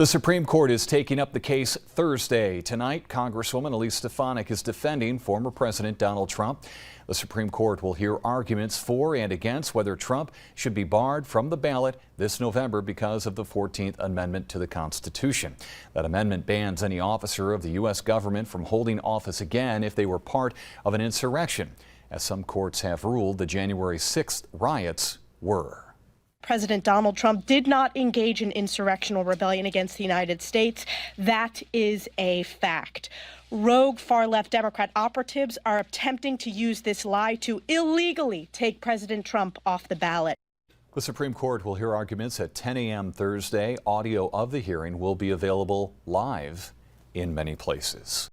The Supreme Court is taking up the case Thursday. Tonight, Congresswoman Stefanik is defending former President Donald Trump. The Supreme Court will hear arguments for and against whether Trump should be barred from the ballot this November because of the 14th Amendment to the Constitution. That amendment bans any officer of the U.S. government from holding office again if they were part of an insurrection, as some courts have ruled the January 6th riots were. President Donald Trump did not engage in insurrectional rebellion against the United States. That is a fact. Rogue far-left Democrat operatives are attempting to use this lie to illegally take President Trump off the ballot. The Supreme Court will hear arguments at 10 a.m. Thursday. Audio of the hearing will be available live in many places.